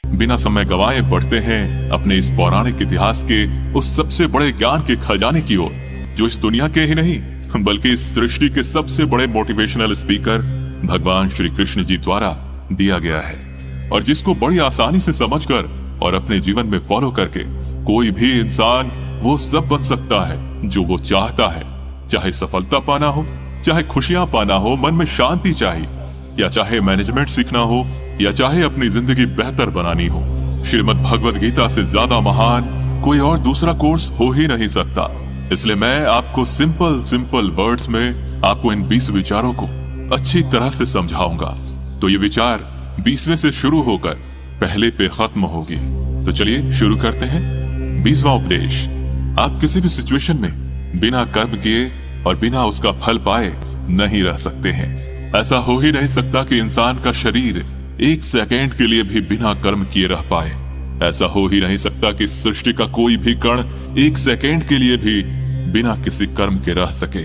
बिना समय गवाए बढ़ते हैं अपने इस पौराणिक इतिहास के उस सबसे बड़े ज्ञान के खजाने की ओर, जो इस दुनिया के ही नहीं बल्कि इस सृष्टि के सबसे बड़े मोटिवेशनल स्पीकर भगवान श्री कृष्ण जी द्वारा दिया गया है, और जिसको बड़ी आसानी से समझकर और अपने जीवन में फॉलो करके कोई भी इंसान वो सब बन सकता है जो वो चाहता है। चाहे सफलता पाना हो, चाहे खुशियां पाना हो, मन में शांति चाहिए, या चाहे मैनेजमेंट सीखना हो, या चाहे अपनी जिंदगी बेहतर बनानी हो, श्रीमद् भगवद गीता से ज्यादा महान कोई और दूसरा कोर्स हो ही नहीं सकता। इसलिए मैं आपको सिंपल वर्ड्स में आपको इन 20 विचारों को अच्छी तरह से समझाऊंगा, तो ये विचार 20वें से शुरू होकर पहले पे खत्म होगी। तो चलिए शुरू करते हैं। 20वां उपदेश। आप किसी भी सिचुएशन में बिना कर्म किए और बिना उसका फल पाए नहीं रह सकते हैं। ऐसा हो ही नहीं सकता कि इंसान का शरीर 1 सेकेंड के लिए भी बिना कर्म किए रह पाए। ऐसा हो ही नहीं सकता कि सृष्टि का कोई भी कण 1 सेकेंड के लिए भी बिना किसी कर्म के रह सके।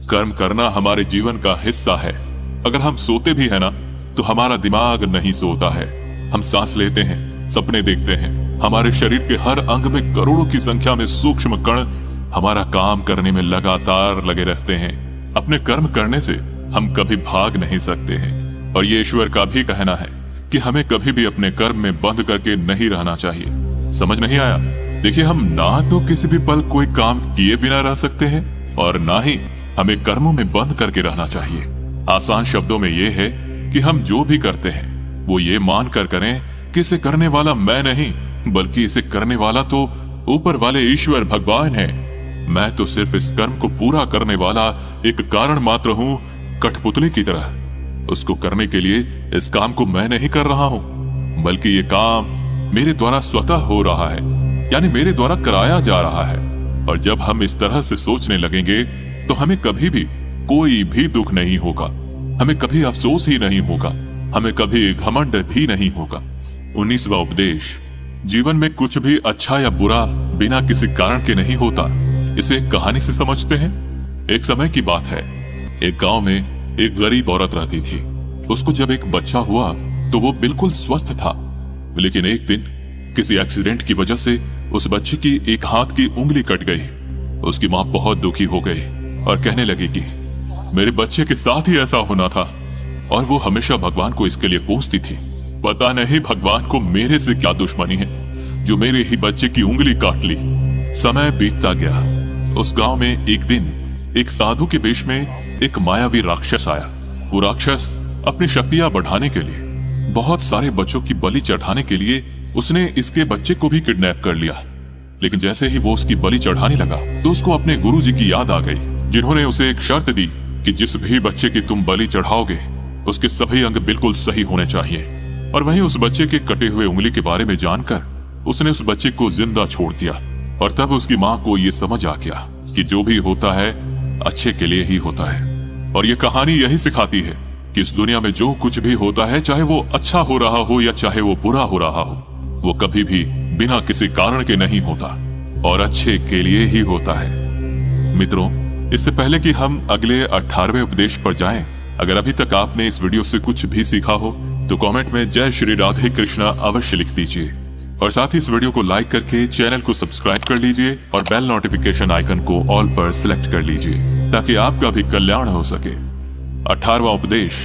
कर्म करना हमारे जीवन का हिस्सा है। अगर हम सोते भी है ना, तो हमारा दिमाग नहीं सोता है। हम सांस लेते हैं, सपने देखते हैं। हमारे शरीर के हर अंग में करोड़ों की संख्या में सूक्ष्म कण हमारा काम करने में लगातार लगे रहते हैं। अपने कर्म करने से हम कभी भाग नहीं सकते हैं, और ये ईश्वर का भी कहना है कि हमें कभी भी अपने कर्म में बंद करके नहीं रहना चाहिए। समझ नहीं आया? देखिए, हम ना तो किसी भी पल कोई काम किए बिना रह सकते हैं, और ना ही हमें कर्मों में बंद करके रहना चाहिए। आसान शब्दों में ये है कि हम जो भी करते हैं वो ये मान कर करें कि इसे करने वाला मैं नहीं, बल्कि इसे करने वाला तो ऊपर वाले ईश्वर भगवान है। मैं तो सिर्फ इस कर्म को पूरा करने वाला एक कारण मात्र हूँ, कठपुतली की तरह। उसको करने के लिए इस काम को मैं नहीं कर रहा हूँ, बल्कि ये काम मेरे द्वारा स्वतः हो रहा है, यानी मेरे द्वारा कराया जा रहा है। और जब हम इस तरह से सोचने लगेंगे तो हमें कभी भी कोई भी दुख नहीं होगा, हमें कभी अफसोस ही नहीं होगा, हमें कभी घमंड भी नहीं होगा। 19वां उपदेश। जीवन में कुछ भी अच्छा या बुरा बिना किसी कारण के नहीं होता। इसे एक कहानी से समझते हैं। एक समय की बात है, एक गांव में एक गरीब औरत रहती थी। उसको जब एक बच्चा हुआ तो वो बिल्कुल स्वस्थ था, लेकिन एक दिन किसी एक्सीडेंट की वजह से उस बच्चे की एक हाथ की उंगली कट गई। उसकी माँ बहुत दुखी हो गई और कहने लगी कि मेरे बच्चे के साथ ही ऐसा होना था, और वो हमेशा भगवान को इसके लिए कोसती थी। पता नहीं भगवान को मेरे से क्या दुश्मनी है जो मेरे ही बच्चे की उंगली काट ली। समय बीतता गया। उस गांव में एक दिन एक साधु के वेश में एक मायावी राक्षस आया। वो राक्षस अपनी शक्तियां बढ़ाने के लिए, बहुत सारे बच्चों की बलि चढ़ाने के लिए उसने इसके बच्चे को भी किडनैप कर लिया। लेकिन जैसे ही वो उसकी बलि चढ़ाने लगा तो उसको अपने गुरुजी की याद आ गई, जिन्होंने उसे एक शर्त दी कि जिस भी बच्चे की तुम बलि चढ़ाओगे उसके सभी अंग बिल्कुल सही होने चाहिए। और वहीं उस बच्चे के कटे हुए उंगली के बारे में जानकर उसने उस बच्चे को जिंदा छोड़ दिया। और तब उसकी माँ को ये समझ आ गया कि जो भी होता है अच्छे के लिए ही होता है। और ये कहानी यही सिखाती है कि इस दुनिया में जो कुछ भी होता है, चाहे वो अच्छा हो रहा हो या चाहे वो बुरा हो रहा हो, वो कभी भी बिना किसी कारण के नहीं होता और अच्छे के लिए ही होता है। मित्रों, इससे पहले कि हम अगले 18वें उपदेश पर जाएं, अगर अभी तक आपने इस वीडियो से कुछ भी सीखा हो तो कमेंट में जय श्री राधे कृष्णा अवश्य लिख दीजिए, और साथ ही इस वीडियो को लाइक करके चैनल को सब्सक्राइब कर लीजिए और बेल नोटिफिकेशन आइकन को ऑल पर सिलेक्ट कर लीजिए ताकि आपका भी कल्याण हो सके। 18वां उपदेश।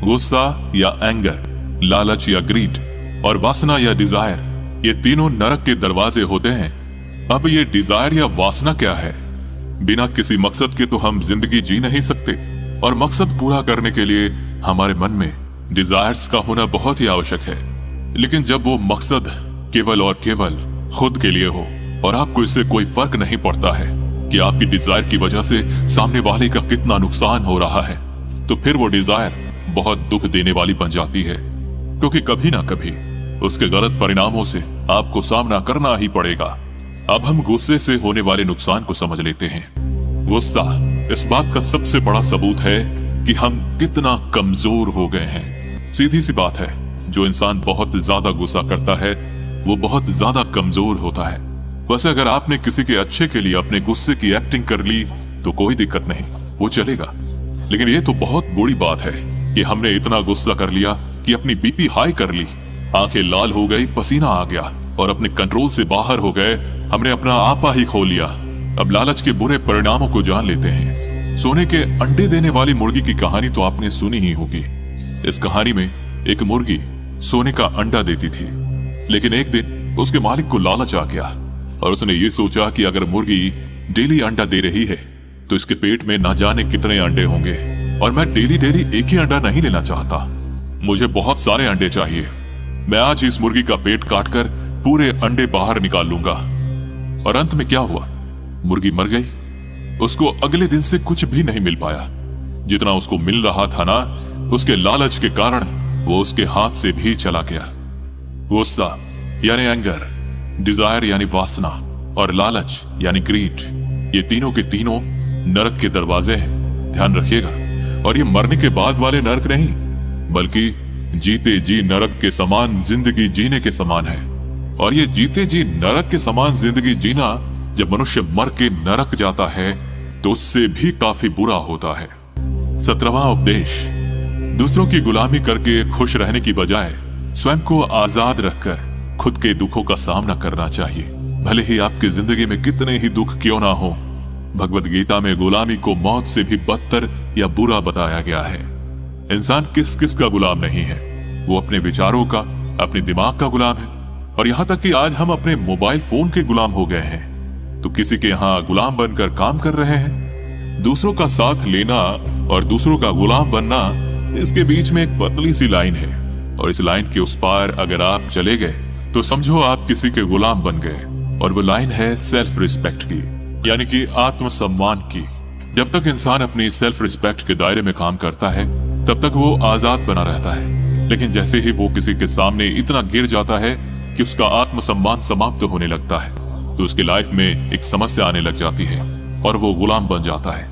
गुस्सा या एंगर, लालच या ग्रीड और वासना या डिजायर, ये तीनों नरक के दरवाजे होते हैं। अब ये डिजायर या वासना क्या है? बिना किसी मकसद के तो हम जिंदगी जी नहीं सकते, और मकसद पूरा करने के लिए हमारे मन में डिजायर्स का होना बहुत ही आवश्यक है। लेकिन जब वो मकसद केवल और केवल खुद के लिए हो और आपको इससे कोई फर्क नहीं पड़ता है कि आपकी डिजायर की वजह से सामने वाले का कितना नुकसान हो रहा है, तो फिर वो डिजायर बहुत दुख देने वाली बन जाती है, क्योंकि कभी ना कभी उसके गलत परिणामों से आपको सामना करना ही पड़ेगा। अब हम गुस्से से होने वाले नुकसान को समझ लेते हैं। गुस्सा इस बात का सबसे बड़ा सबूत है कि हम कितना कमजोर हो गए हैं। सीधी सी बात है, जो इंसान बहुत ज्यादा गुस्सा करता है वो बहुत ज्यादा कमजोर होता है। वैसे अगर आपने किसी के अच्छे के लिए अपने गुस्से की एक्टिंग कर ली तो कोई दिक्कत नहीं, वो चलेगा। लेकिन ये तो बहुत बुरी बात है कि हमने इतना गुस्सा कर लिया कि अपनी बीपी हाई कर ली, आंखें लाल हो गई, पसीना आ गया और अपने कंट्रोल से बाहर हो गए। हमने अपना आपा ही खो लिया। अब लालच के बुरे परिणामों को जान लेते हैं। सोने के अंडे देने वाली मुर्गी की कहानी तो आपने सुनी ही होगी। इस कहानी में एक मुर्गी सोने का अंडा देती थी, लेकिन एक दिन उसके मालिक को लालच आ गया और उसने ये सोचा कि अगर मुर्गी डेली अंडा दे रही है तो इसके पेट में ना जाने कितने अंडे होंगे, और मैं डेली डेली एक ही अंडा नहीं लेना चाहता, मुझे बहुत सारे अंडे चाहिए। मैं आज इस मुर्गी का पेट काटकर पूरे अंडे बाहर निकाल लूंगा। और अंत में क्या हुआ? मुर्गी मर गई। उसको अगले दिन से कुछ भी नहीं मिल पाया। जितना उसको मिल रहा था ना, उसके लालच के कारण वो उसके हाथ से भी चला गया। गुस्सा यानी एंगर, डिजायर यानी वासना, और लालच यानी ग्रीड, ये तीनों के तीनों नरक के दरवाजे हैं, ध्यान रखिएगा। और ये मरने के बाद वाले नरक नहीं, बल्कि जीते जी नरक के समान जिंदगी जीने के समान है। और ये जीते जी नरक के समान जिंदगी जीना, जब मनुष्य मर के नरक जाता है तो उससे भी काफी बुरा होता है। 17वां उपदेश, दूसरों की गुलामी करके खुश रहने की बजाय स्वयं को आजाद रखकर खुद के दुखों का सामना करना चाहिए, भले ही आपकी जिंदगी में कितने ही दुख क्यों ना हो। भगवत गीता में गुलामी को मौत से भी बदतर या बुरा बताया गया है। इंसान किस किस का गुलाम नहीं है, वो अपने विचारों का, अपने दिमाग का गुलाम है। और यहाँ तक कि आज हम अपने मोबाइल फोन के गुलाम हो गए हैं, तो किसी के यहाँ गुलाम बनकर काम कर रहे हैं। दूसरों का साथ लेना और दूसरों का गुलाम बनना, इसके बीच में एक पतली सी लाइन है, और इस लाइन के उस पार अगर आप चले गए तो समझो आप किसी के गुलाम बन गए। और वो लाइन है सेल्फ रिस्पेक्ट की, यानी कि आत्मसम्मान की। जब तक इंसान अपनी सेल्फ रिस्पेक्ट के दायरे में काम करता है तब तक वो आजाद बना रहता है, लेकिन जैसे ही वो किसी के सामने इतना गिर जाता है कि उसका आत्मसम्मान समाप्त होने लगता है, तो उसकी लाइफ में एक समस्या आने लग जाती है और वो गुलाम बन जाता है।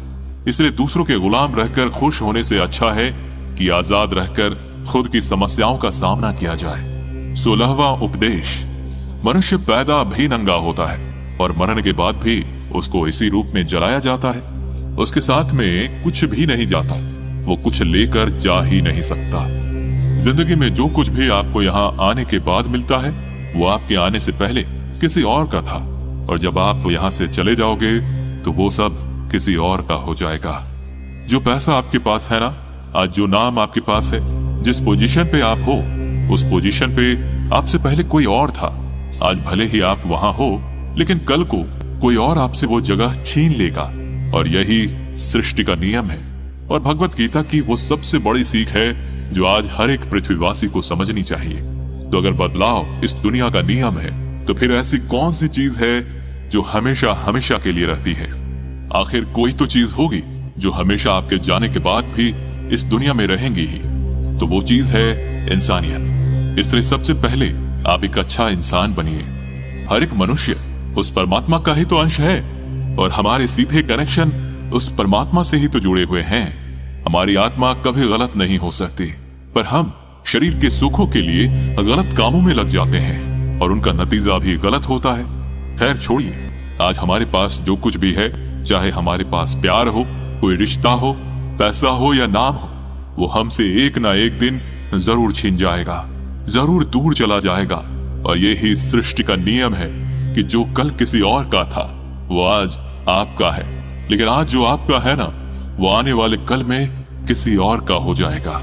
इसलिए दूसरों के गुलाम रहकर खुश होने से अच्छा है कि आजाद रहकर खुद की समस्याओं का सामना किया जाए। 16वां उपदेश, मनुष्य पैदा भी नंगा होता है और मरने के बाद भी उसको इसी रूप में जलाया जाता है। उसके साथ में कुछ भी नहीं जाता, वो कुछ लेकर जा ही नहीं सकता। जिंदगी में जो कुछ भी आपको यहाँ आने के बाद मिलता है, वो आपके आने से पहले किसी और का था, और जब आप यहाँ से चले जाओगे तो वो सब किसी और का हो जाएगा। जो पैसा आपके पास है ना, आज जो नाम आपके पास है, जिस पोजीशन पे आप हो, उस पोजीशन पे आपसे पहले कोई और था। आज भले ही आप वहां हो, लेकिन कल को कोई और आपसे वो जगह छीन लेगा, और यही सृष्टि का नियम है। और भगवत गीता की वो सबसे बड़ी सीख है जो आज हर एक पृथ्वीवासी को समझनी चाहिए। तो अगर बदलाव इस दुनिया का नियम है, तो फिर ऐसी कौन सी चीज है जो हमेशा हमेशा के लिए रहती है? आखिर कोई तो चीज होगी जो हमेशा आपके जाने के बाद भी इस दुनिया में रहेंगी ही। तो वो चीज है इंसानियत। इसलिए सबसे पहले आप एक अच्छा इंसान बनिए। हर एक मनुष्य उस परमात्मा का ही तो अंश है, और हमारे सीधे कनेक्शन उस परमात्मा से ही तो जुड़े हुए हैं। हमारी आत्मा कभी गलत नहीं हो सकती, पर हम शरीर के सुखों के लिए गलत कामों में लग जाते हैं और उनका नतीजा भी गलत होता है। खैर छोड़िए, आज हमारे पास जो कुछ भी है, चाहे हमारे पास प्यार हो, कोई रिश्ता हो, पैसा हो या नाम हो, वो हमसे एक ना एक दिन जरूर छीन जाएगा, जरूर दूर चला जाएगा। और यही सृष्टि का नियम है कि जो कल किसी और का था वो आज आपका है, लेकिन आज जो आपका है ना, वो आने वाले कल में किसी और का हो जाएगा।